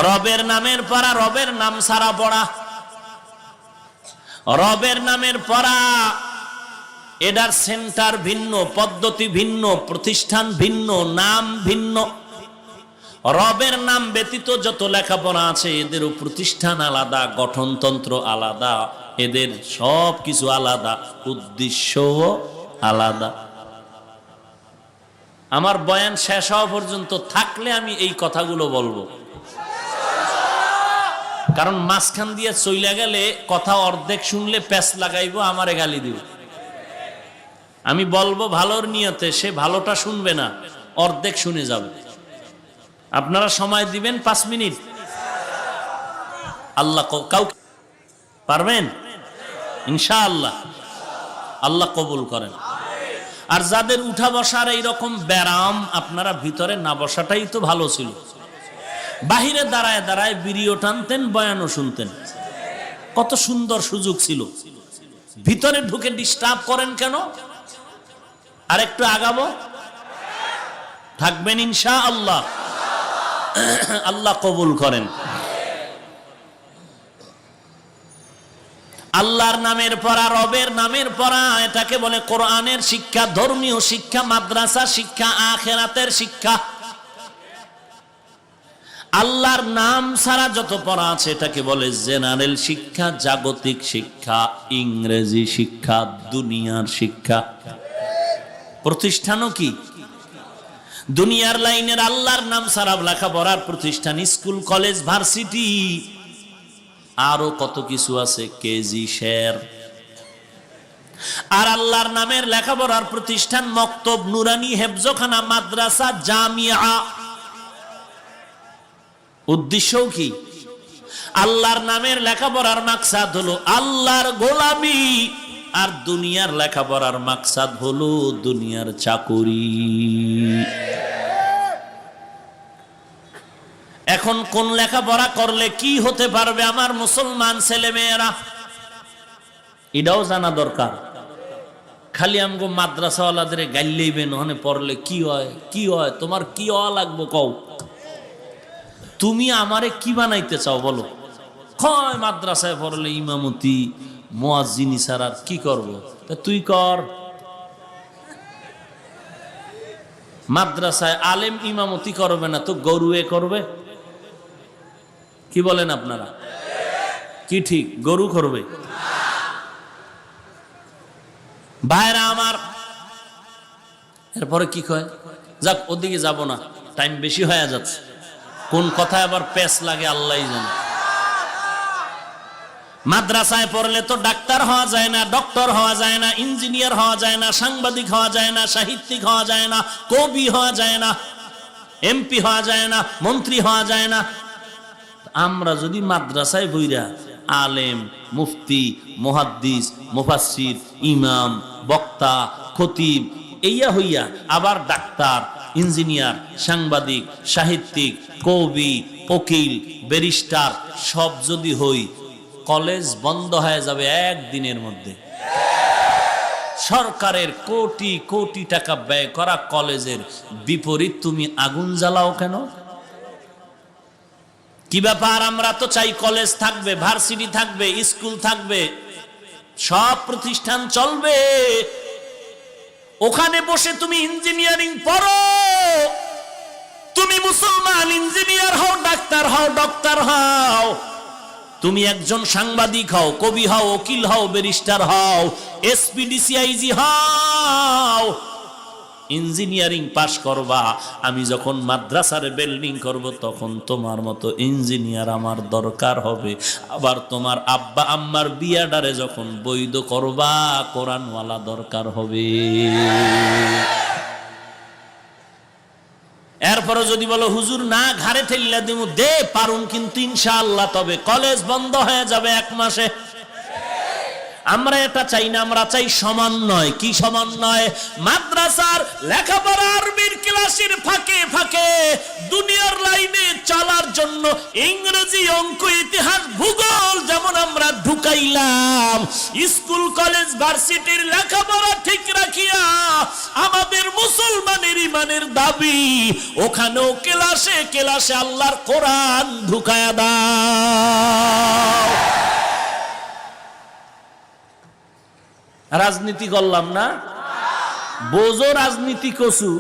রবের নামের পড়া, রবের নাম সারা পড়া, রবের নামের পড়া, এটার সেন্টার ভিন্ন, পদ্ধতি ভিন্ন, প্রতিষ্ঠান ভিন্ন, নাম ভিন্ন। রবের নাম ব্যতীত যত লেখাপড়া আছে এদেরও প্রতিষ্ঠান আলাদা, গঠনতন্ত্র আলাদা, এদের সব কিছু আলাদা, উদ্দেশ্যও আলাদা। আমার বয়ান শেষ হওয়া পর্যন্ত থাকলে আমি এই কথাগুলো বলবো, কারণ মাঝখান দিয়ে চইলা গেলে কথা অর্ধেক শুনলে প্যাচ লাগাইবো, আমারে গালি দিব। আমি বলবো ভালোর নিয়তে, সে ভালোটা শুনবে না, অর্ধেক শুনে যাবে। আপনারা সময় দিবেন 5 মিনিট। আল্লাহ কাউকে পারবেন ইনশাআল্লাহ, আল্লাহ কবুল করেন। আর যাদের উঠা বসার এইরকম ব্যারাম, আপনারা ভিতরে না বসাটাই তো ভালো ছিল। বাহিরে দাঁড়ায় দাঁড়ায় ভিডিও টানতেন, বয়ানও শুনতেন, কত সুন্দর সুযোগ ছিল। ভিতরে ঢুকে ডিস্টার্ব করেন কেন? আর একটু আগাবো, থাকবেন ইনশাআল্লাহ, আল্লাহ কবুল করেন। আল্লাহর নামের পড়া, রবের নামের পড়া, এটাকে বলে কোরআনের শিক্ষা, ধর্মীয় শিক্ষা, মাদ্রাসা শিক্ষা, আখিরাতের শিক্ষা। আল্লাহর নাম ছাড়া যত পড়া আছে এটাকে বলে জেনারেল শিক্ষা, জাগতিক শিক্ষা, ইংরেজি শিক্ষা, দুনিয়ার শিক্ষা। প্রতিষ্ঠানও কি? দুনিয়ার লাইনের আল্লাহর নাম ছাড়া লেখাপড়ার প্রতিষ্ঠান, স্কুল, কলেজ, ভার্সিটি, আরো কত কিছু আছে, কেজি, শের। আর আল্লাহর নামের লেখাপড়ার প্রতিষ্ঠান মক্তব, নুরানি, হেফজখানা, মাদ্রাসা, জামিয়া। উদ্দেশ্যও কি? আল্লাহর নামের লেখাপড়ার মাকসাদ হলো আল্লাহর গোলামি, আর দুনিয়ার লেখাপড়ার মাকসাদ হলো দুনিয়ার চাকুরি। এখন কোন লেখাপড়া করলে কি হতে পারবে আমার মুসলমান ছেলে মেয়েরা, এটাও জানা দরকার। খালি আমগো মাদ্রাসাওয়ালাদের গাইলেইবেন, ওখানে পড়লে কি হয়, কি হয়, তোমার কি হওয়া লাগবে কও, তুমি আমারে কি বানাইতে চাও বলো। হয় মাদ্রাসায় পড়লে ইমামতি, মুয়াজ্জিনি ছাড়া আর কি করব, তা তুই কর। মাদ্রাসায় আলেম ইমামতি করবে না তো গরুয়ে করবে, কি বলেন আপনারা? কি ঠিক? গরু করবে? ভাইরা আমার, এরপরে কি কয়, যাক ওদিকে যাব না, টাইম বেশি হয়ে যাচ্ছে। কোন কথায় আবার পেস লাগে আল্লাহই জানে। মাদ্রাসায় পড়লে তো ডাক্তার হওয়া যায় না, ডক্টর হওয়া যায় না, ইঞ্জিনিয়ার হওয়া যায় না, সাংবাদিক হওয়া যায় না, সাহিত্যিক হওয়া যায় না, কবি হওয়া যায় না, এমপি হওয়া যায় না, মন্ত্রী হওয়া যায় না। আমরা যদি মাদ্রাসায় বইরা আলেম, মুফতি, মুহাদ্দিস, মুফাসসির, ইমাম, বক্তা, খতিব এইয়া হইয়া আবার ডাক্তার, ইঞ্জিনিয়ার, সাংবাদিক, সাহিত্যিক, কবি, উকিল, ব্যারিস্টার সব যদি হই, কলেজ বন্ধ হয়ে যাবে একদিনের মধ্যে। সরকারের কোটি কোটি টাকা ব্যয় করা কলেজের বিপরীত তুমি আগুন জ্বালাও কেন? কি ব্যাপার? আমরা তো চাই কলেজ থাকবে, ভার্সিটি থাকবে, স্কুল থাকবে, সব প্রতিষ্ঠান চলবে। ওখানে বসে তুমি ইঞ্জিনিয়ারিং পড়ো, তুমি মুসলমান ইঞ্জিনিয়ার হও, ডাক্তার হও, ডক্টর হও, তুমি একজন সাংবাদিক হও, কবি হও, উকিল হও, ব্যারিস্টার হও, এসপি, ডিসি, আইজি হও, ইঞ্জিনিয়ারিং পাশ করবা। আমি যখন মাদ্রাসার বিল্ডিং করব তখন তোমার মতো ইঞ্জিনিয়ার আমার দরকার হবে। আবার তোমার আব্বা আম্মার বিয়াডারে যখন বৈধ করবা, কোরআনওয়ালা দরকার হবে। এরপরে যদি বলো হুজুর না ঘাড়ে ঠেললা দিমু, দে পারুম কিন্তু ইনশাআল্লাহ, তবে কলেজ বন্ধ হয়ে যাবে 1 মাসে। আমরা এটা চাই না, আমরা চাই সমন্বয়। কি সমন্বয়? মাদ্রাসার লেখাপড়া আরবির ক্লাসের ফাঁকে ফাঁকে দুনিয়ার লাইনে চলার জন্য ইংরেজি, অঙ্ক, ইতিহাস, ভূগোল যেমন আমরা ঢুকাইলাম, স্কুল, কলেজ, ভার্সিটির লেখাপড়া ঠিক রাখিয়া আমাদের মুসলমানের ইমানের দাবি ওখানেও ক্লাসে ক্লাসে আল্লাহর কোরআন ঢুকায়া দাও। রাজনীতি করলাম না, বোঝো রাজনীতি কসু।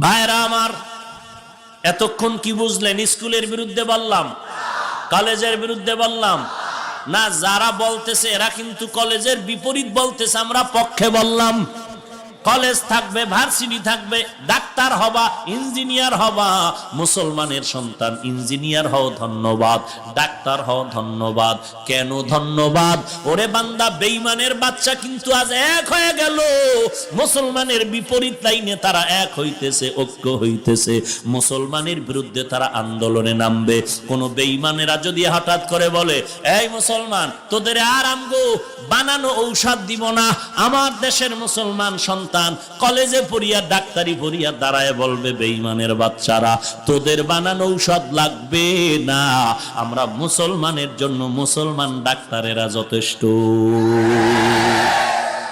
ভাইরা আমার, এতক্ষণ কি বুঝলেন? স্কুলের বিরুদ্ধে বললাম, কলেজের বিরুদ্ধে বললাম না, যারা বলতেছে এরা কিন্তু কলেজের বিপরীত বলতেছে, আমরা পক্ষে বললাম। কলেজ থাকবে, ভার্সিটি থাকবে, ডাক্তার হবা, ইঞ্জিনিয়ার হবা, মুসলমানের সন্তান ইঞ্জিনিয়ার হও, ধন্যবাদ, ডাক্তার হও, ধন্যবাদ। কেন ধন্যবাদ? ওরে বান্দা, বেঈমানের বাচ্চা কিন্তু আজ এক হয়ে গেল, মুসলমানের বিপরীত লাইনে তারা এক হইতেছে, ঐক্য হইতেছে, মুসলমানের বিরুদ্ধে তারা আন্দোলনে নামবে। কোন বেঈমানেরা যদি হঠাৎ করে বলে, এই মুসলমান, তোদের আর আমগো বানানো ঔষধ দিব না, আমার দেশের মুসলমান সন্তান কলেজে পড়িয়া, ডাক্তারি পড়িয়া দাঁড়ায় বলবে, বেঈমানের বাচ্চারা, তোদের বানানো ঔষধ লাগবে না, আমরা মুসলমানের জন্য মুসলমান ডাক্তারেরা যথেষ্ট।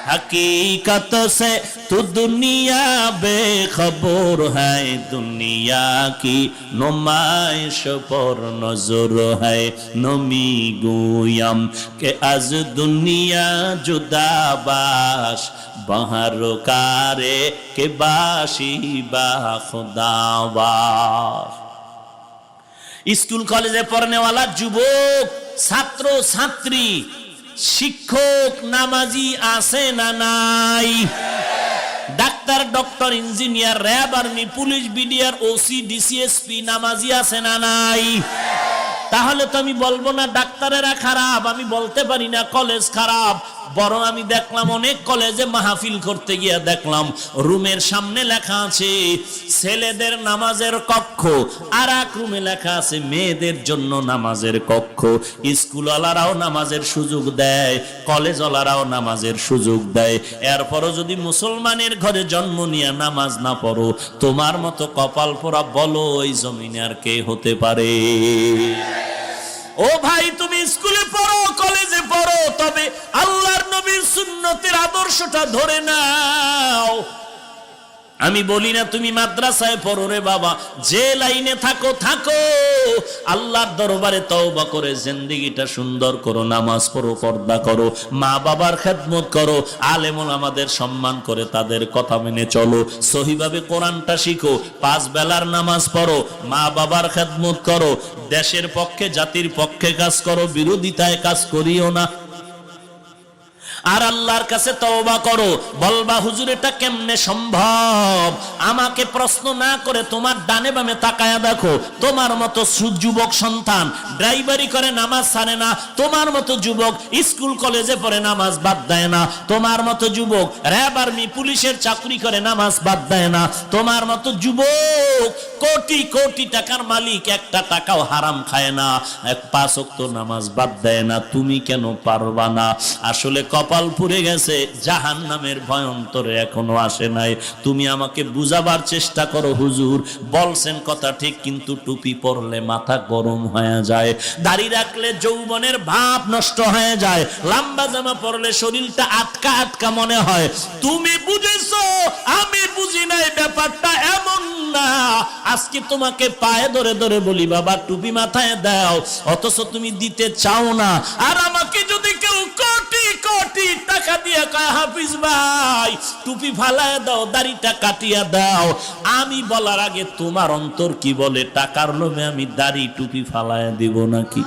हकीकत से तो दुनिया बेखबर है, दुनिया की नुमाइश पर नजर है, नमी गोयम के आज दुनिया जुदा बाश, बाहर कारे के बाशी बा खुदावाश। स्कूल कॉलेजे पढ़ने वाला युवक, छात्र छात्री, শিক্ষক, নামাজি আছে না নাই? Doctor, doctor, engineer, RAB, army, police, BDR, OC, DC SP নামাজি আছে না নাই? তাহলে তো আমি বলবো না ডাক্তারেরা খারাপ, আমি বলতে পারি না কলেজ খারাপ। বরং আমি দেখলাম অনেক কলেজে মাহফিল করতে গিয়ে দেখলাম রুমের সামনে লেখা আছে ছেলেদের নামাজের কক্ষ, আর এক রুমে লেখা আছে মেয়েদের জন্য নামাজের কক্ষ। স্কুলওয়ালারাও নামাজের সুযোগ দেয়, কলেজওয়ালারাও নামাজের সুযোগ দেয়। এরপরও যদি মুসলমানের ঘরে জন্ম নিয়ে নামাজ না পড়ো, তোমার মতো কপাল পোড়া বলো ওই জমিনে আর কে হতে পারে? ও ভাই, তুমি স্কুলে পড়ো, কলেজে পড়ো, তবে আল্লাহর নবীর সুন্নতের আদর্শটা ধরে নাও। আমি বলি না তুমি মাদ্রাসায় পড়ো রে বাবা, যে লাইনে থাকো থাকো, আল্লাহর দরবারে তওবা করে জিন্দেগিটা সুন্দর করো, নামাজ পড়ো, পর্দা করো, মা বাবার খেদমত করো, আলেম ওলামাদের সম্মান করে তাদের কথা মেনে চলো, সহিভাবে কোরআনটা শিখো, 5 বেলার নামাজ পড়ো, মা বাবার খেদমত করো, দেশের পক্ষে জাতির পক্ষে কাজ করো, বিরোধিতায় কাজ করিও না। আর আল্লাহর কাছে তওবা করো। বলবা হুজুর এটা কেমনে সম্ভব? আমাকে প্রশ্ন না করে তোমার ডানে বামে তাকায়া দেখো, তোমার মতো যুবক সন্তান ড্রাইভারি করে নামাজ ছাড়ে না, তোমার মতো যুবক স্কুল কলেজে পড়ে নামাজ বাদ দেয় না, তোমার মতো যুবক র্যাব আর্মি পুলিশের চাকরি করে নামাজ বাদ দেয় না, তোমার মতো যুবক কোটি কোটি টাকার মালিক একটা টাকাও হারাম খায় না, 5 ওয়াক্ত নামাজ বাদ দেয় না, তুমি কেন পারবা না? আসলে কপাল পুড়ে গেছে, জাহান্নামের ভয় অন্তরে এখনো আসে নাই। তুমি আমাকে বুঝাবার চেষ্টা করো হুজুর, বলছেন কথা ঠিক, কিন্তু টুপি পরলে মাথা গরম হয়ে যায়, দাড়ি রাখলে যৌবনের ভাব নষ্ট হয়ে যায়, লম্বা জামা পরলে শরীরটা আটকা আটকা মনে হয়। তুমি বুঝেছো, আমি বুঝি নাই, ব্যাপারটা এমন না। আজকে তোমাকে পায়ে ধরে ধরে বলি বাবা টুপি মাথায় দাও, অথচ তুমি দিতে চাও না। আর আমাকে যদি কেউ কোটি কোটি টাকা দিয়ে কয় হাফিজ ভাই টুপি ফালায় দাও, দাড়িটা কাটিয়া দাও, আমি বলার আগে তোমার অন্তর কি বলে? টাকার লোভে আমি দাড়ি টুপি ফালায় দিব নাকি?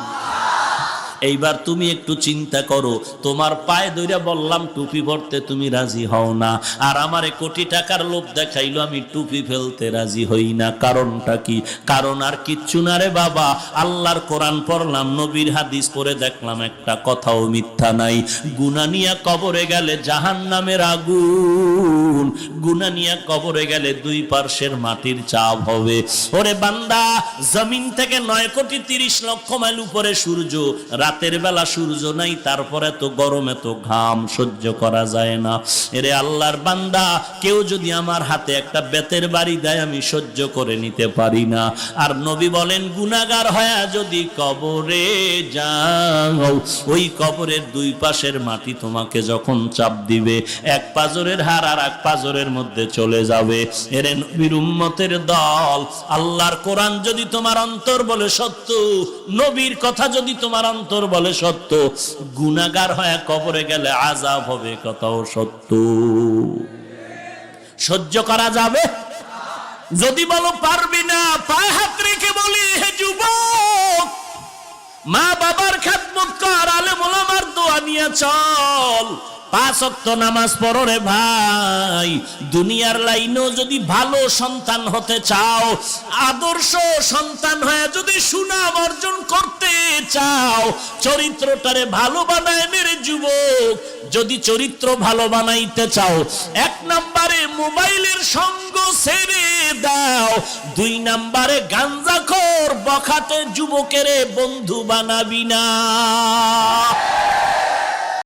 এইবার তুমি একটু চিন্তা করো, তোমার পায়ে ধরে বললাম টুপি পরতে, তুমি রাজি হও না, আর আমারে কোটি টাকার লোভ দেখাইলো আমি টুপি ফেলতে রাজি হই না। কারণটা কি? কারণ আর কিচ্ছু না রে বাবা, আল্লাহর কোরআন পড়লাম, নবীর হাদিস পড়ে দেখলাম একটা কথাও মিথ্যা নাই। গুনাহ নিয়া কবরে গেলে জাহান্নামের আগুন, গুনাহ নিয়া কবরে গেলে 2 পার্শ্বের মাটির চাপ হবে। ওরে বান্দা, জমিন থেকে 9,30,00,000 মাইল উপরে সূর্য, রাতের বেলা সূর্য নাই, তারপরে তো গরমে তো ঘাম সহ্য করা যায় না। এরে আল্লাহর বান্দা, কেউ যদি আমার হাতে একটা বেতের বাড়ি দেয় আমি সহ্য করে নিতে পারি না। আর নবী বলেন গুনাহগার হয়ে যদি কবরে যাও, ওই কবরের 2 পাশের মাটি তোমাকে যখন চাপ দিবে, এক পাজরের হাড় আর এক পাজরের মধ্যে চলে যাবে। এরে নবীর উম্মতের দল, আল্লাহর কোরআন যদি তোমার অন্তর বলে সত্য, নবীর কথা যদি তোমার অন্তর বলে সত্য, গুনাহগার হয়ে কবরে গেলে আযাব হবে, কথাও সত্য। সহ্য করা যাবে? যদি বলো পারবি না, পায়ে হাত রেখে বলি, হে যুবক, মা বাবার খেদমত কর, আলেম ওলামার দোয়া নিয়ে চল, 5 ওয়াক্ত নামাজ পড়ো রে ভাই। দুনিয়ার লাইনেও যদি ভালো সন্তান হতে চাও, আদর্শ সন্তান হয়ে যদি সুনাম অর্জন করতে চাও, চরিত্রটারে ভালো বানায় মেরে যুবক, যদি চরিত্র ভালো বানাইতে চাও, 1 নম্বরে মোবাইলের সঙ্গ ছেড়ে দাও, 2 নম্বরে গাঞ্জাখোর বখাটে যুবকের বন্ধু বানাবি না।